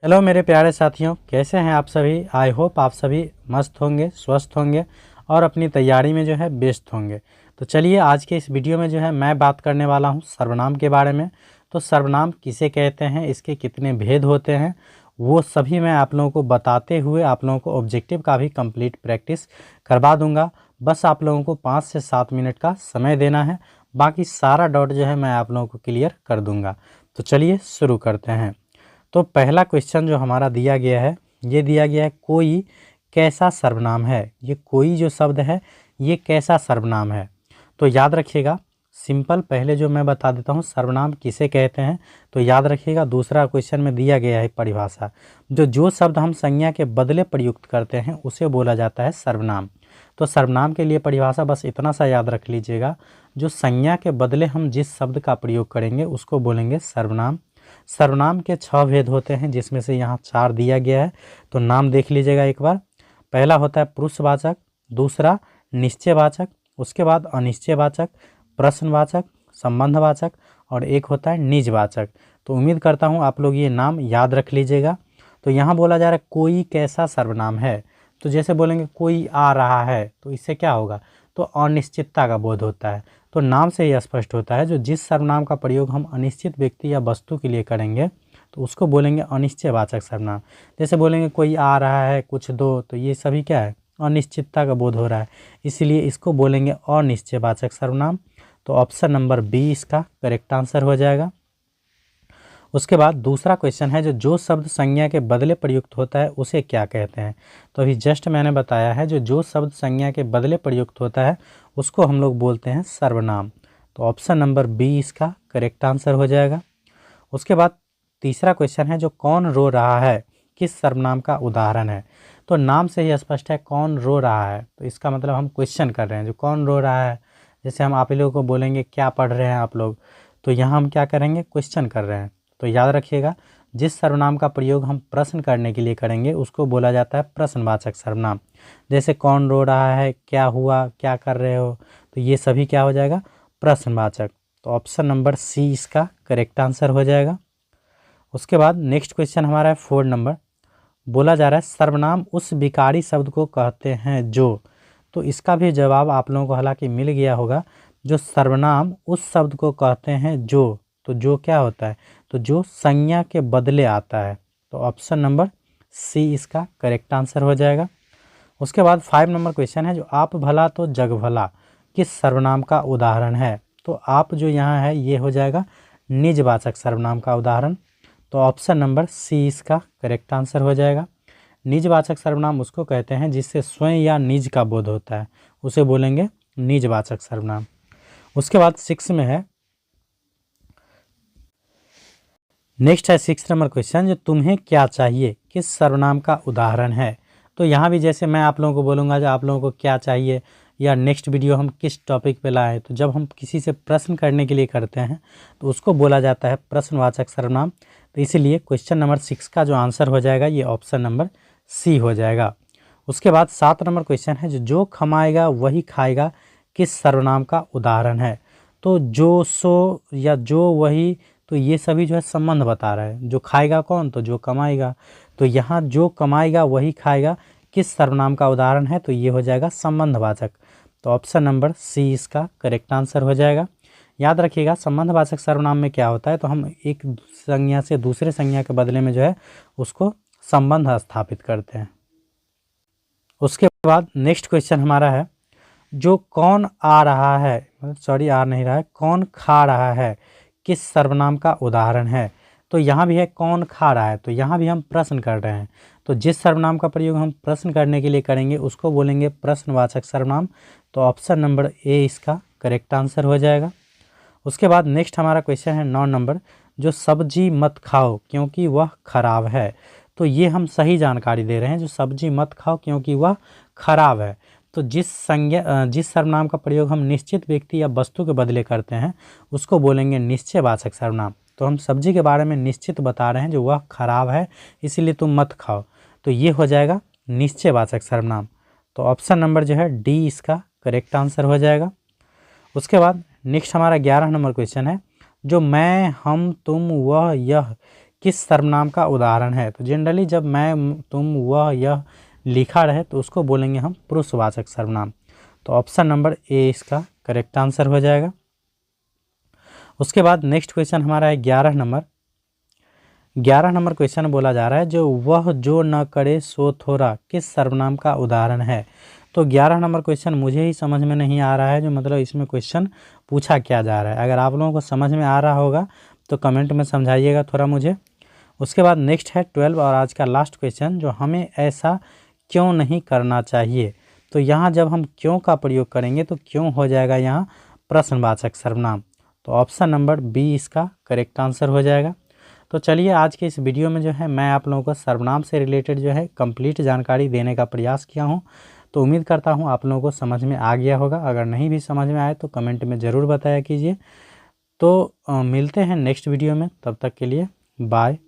Hello मेरे प्यारे साथियों, कैसे हैं आप सभी। आई होप आप सभी मस्त होंगे, स्वस्थ होंगे और अपनी तैयारी में जो है व्यस्त होंगे। तो चलिए आज के इस वीडियो में जो है मैं बात करने वाला हूं सर्वनाम के बारे में। तो सर्वनाम किसे कहते हैं, इसके कितने भेद होते हैं, वो सभी मैं आप लोगों को बताते हुए आप लोगों को ऑब्जेक्टिव का भी कंप्लीट प्रैक्टिस करवा दूंगा। बस आप लोगों को 5 से 7 मिनट का समय देना है, बाकी सारा डाउट जो है मैं आप लोगों को क्लियर कर दूंगा। तो चलिए शुरू करते हैं। तो पहला क्वेश्चन जो हमारा दिया गया है, ये दिया गया है कोई कैसा सर्वनाम है। ये कोई जो शब्द है ये कैसा सर्वनाम है। तो याद रखिएगा, सिंपल पहले जो मैं बता देता हूँ सर्वनाम किसे कहते हैं। तो याद रखिएगा, दूसरा क्वेश्चन में दिया गया है परिभाषा, जो शब्द हम संज्ञा के बदले प्रयुक्त करते हैं उसे बोला जाता है सर्वनाम। तो सर्वनाम के लिए परिभाषा बस इतना सा याद रख लीजिएगा, जो संज्ञा के बदले हम जिस शब्द का प्रयोग करेंगे उसको बोलेंगे सर्वनाम। सर्वनाम के 6 भेद होते हैं, जिसमें से यहाँ 4 दिया गया है। तो नाम देख लीजिएगा एक बार। पहला होता है पुरुषवाचक, दूसरा निश्चयवाचक, उसके बाद अनिश्चयवाचक, प्रश्नवाचक, संबंधवाचक और एक होता है निजवाचक। तो उम्मीद करता हूँ आप लोग ये नाम याद रख लीजिएगा। तो यहाँ बोला जा रहा है कोई कैसा सर्वनाम है। तो जैसे बोलेंगे कोई आ रहा है, तो इससे क्या होगा, तो अनिश्चितता का बोध होता है। तो नाम से ही स्पष्ट होता है, जो जिस सर्वनाम का प्रयोग हम अनिश्चित व्यक्ति या वस्तु के लिए करेंगे तो उसको बोलेंगे अनिश्चयवाचक सर्वनाम। जैसे बोलेंगे कोई आ रहा है, कुछ दो, तो ये सभी क्या है, अनिश्चितता का बोध हो रहा है, इसलिए इसको बोलेंगे अनिश्चयवाचक सर्वनाम। तो ऑप्शन नंबर बी इसका करेक्ट आंसर हो जाएगा। उसके बाद दूसरा क्वेश्चन है, जो शब्द संज्ञा के बदले प्रयुक्त होता है उसे क्या कहते हैं। तो अभी जस्ट मैंने बताया है, जो शब्द संज्ञा के बदले प्रयुक्त होता है उसको हम लोग बोलते हैं सर्वनाम। तो ऑप्शन नंबर बी इसका करेक्ट आंसर हो जाएगा। उसके बाद तीसरा क्वेश्चन है, जो कौन रो रहा है किस सर्वनाम का उदाहरण है। तो नाम से ही स्पष्ट है कौन रो रहा है, तो इसका मतलब हम क्वेश्चन कर रहे हैं, जो कौन रो रहा है। जैसे हम आप लोगों को बोलेंगे क्या पढ़ रहे हैं आप लोग, तो यहाँ हम क्या करेंगे, क्वेश्चन कर रहे हैं। तो याद रखिएगा, जिस सर्वनाम का प्रयोग हम प्रश्न करने के लिए करेंगे उसको बोला जाता है प्रश्नवाचक सर्वनाम। जैसे कौन रो रहा है, क्या हुआ, क्या कर रहे हो, तो ये सभी क्या हो जाएगा, प्रश्नवाचक। तो ऑप्शन नंबर सी इसका करेक्ट आंसर हो जाएगा। उसके बाद नेक्स्ट क्वेश्चन हमारा है 4 नंबर। बोला जा रहा है सर्वनाम उस विकारी शब्द को कहते हैं जो। तो इसका भी जवाब आप लोगों को हालांकि मिल गया होगा। जो सर्वनाम उस शब्द को कहते हैं जो, तो जो क्या होता है, तो जो संज्ञा के बदले आता है। तो ऑप्शन नंबर सी इसका करेक्ट आंसर हो जाएगा। उसके बाद 5 नंबर क्वेश्चन है, जो आप भला तो जग भला किस सर्वनाम का उदाहरण है। तो आप जो यहाँ है ये हो जाएगा निजवाचक सर्वनाम का उदाहरण। तो ऑप्शन नंबर सी इसका करेक्ट आंसर हो जाएगा। निजवाचक सर्वनाम उसको कहते हैं जिससे स्वयं या निज का बोध होता है, उसे बोलेंगे निजवाचक सर्वनाम। उसके बाद 6 में है, नेक्स्ट है 6 नंबर क्वेश्चन, जो तुम्हें क्या चाहिए किस सर्वनाम का उदाहरण है। तो यहाँ भी जैसे मैं आप लोगों को बोलूँगा जो आप लोगों को क्या चाहिए या नेक्स्ट वीडियो हम किस टॉपिक पे लाएँ, तो जब हम किसी से प्रश्न करने के लिए करते हैं तो उसको बोला जाता है प्रश्नवाचक सर्वनाम। तो इसीलिए क्वेश्चन नंबर 6 का जो आंसर हो जाएगा ये ऑप्शन नंबर सी हो जाएगा। उसके बाद 7 नंबर क्वेश्चन है, जो कमाएगा वही खाएगा किस सर्वनाम का उदाहरण है। तो जो सो या जो वही, तो ये सभी जो है संबंध बता रहा है। जो खाएगा कौन, तो जो कमाएगा। तो यहाँ जो कमाएगा वही खाएगा किस सर्वनाम का उदाहरण है, तो ये हो जाएगा संबंधवाचक। तो ऑप्शन नंबर सी इसका करेक्ट आंसर हो जाएगा। याद रखिएगा, संबंधवाचक सर्वनाम में क्या होता है, तो हम एक संज्ञा से दूसरे संज्ञा के बदले में जो है उसको संबंध स्थापित करते हैं। उसके बाद नेक्स्ट क्वेश्चन हमारा है, जो कौन आ रहा है, सॉरी आ नहीं रहा है, कौन खा रहा है किस सर्वनाम का उदाहरण है। तो यहाँ भी है कौन खा रहा है, तो यहाँ भी हम प्रश्न कर रहे हैं। तो जिस सर्वनाम का प्रयोग हम प्रश्न करने के लिए करेंगे उसको बोलेंगे प्रश्नवाचक सर्वनाम। तो ऑप्शन नंबर ए इसका करेक्ट आंसर हो जाएगा। उसके बाद नेक्स्ट हमारा क्वेश्चन है 9 नंबर, जो सब्जी मत खाओ क्योंकि वह खराब है। तो ये हम सही जानकारी दे रहे हैं, जो सब्जी मत खाओ क्योंकि वह खराब है। तो जिस सर्वनाम का प्रयोग हम निश्चित व्यक्ति या वस्तु के बदले करते हैं उसको बोलेंगे निश्चयवाचक सर्वनाम। तो हम सब्जी के बारे में निश्चित बता रहे हैं, जो वह खराब है इसीलिए तुम मत खाओ, तो ये हो जाएगा निश्चयवाचक सर्वनाम। तो ऑप्शन नंबर जो है डी इसका करेक्ट आंसर हो जाएगा। उसके बाद नेक्स्ट हमारा 11 नंबर क्वेश्चन है, जो मैं, हम, तुम, वह, यह किस सर्वनाम का उदाहरण है। तो जनरली जब मैं, तुम, वह, यह लिखा रहे तो उसको बोलेंगे हम पुरुषवाचक सर्वनाम। तो ऑप्शन नंबर ए इसका करेक्ट आंसर हो जाएगा। उसके बाद नेक्स्ट क्वेश्चन हमारा है 11 नंबर। 11 नंबर क्वेश्चन बोला जा रहा है, जो वह जो न करे सो थोड़ा किस सर्वनाम का उदाहरण है। तो 11 नंबर क्वेश्चन मुझे ही समझ में नहीं आ रहा है, जो मतलब इसमें क्वेश्चन पूछा क्या जा रहा है। अगर आप लोगों को समझ में आ रहा होगा तो कमेंट में समझाइएगा थोड़ा मुझे। उसके बाद नेक्स्ट है 12 और आज का लास्ट क्वेश्चन, जो हमें ऐसा क्यों नहीं करना चाहिए। तो यहाँ जब हम क्यों का प्रयोग करेंगे तो क्यों हो जाएगा यहाँ प्रश्नवाचक सर्वनाम। तो ऑप्शन नंबर बी इसका करेक्ट आंसर हो जाएगा। तो चलिए आज के इस वीडियो में जो है मैं आप लोगों को सर्वनाम से रिलेटेड जो है कंप्लीट जानकारी देने का प्रयास किया हूँ। तो उम्मीद करता हूँ आप लोगों को समझ में आ गया होगा। अगर नहीं भी समझ में आए तो कमेंट में ज़रूर बताया कीजिए। तो मिलते हैं नेक्स्ट वीडियो में, तब तक के लिए बाय।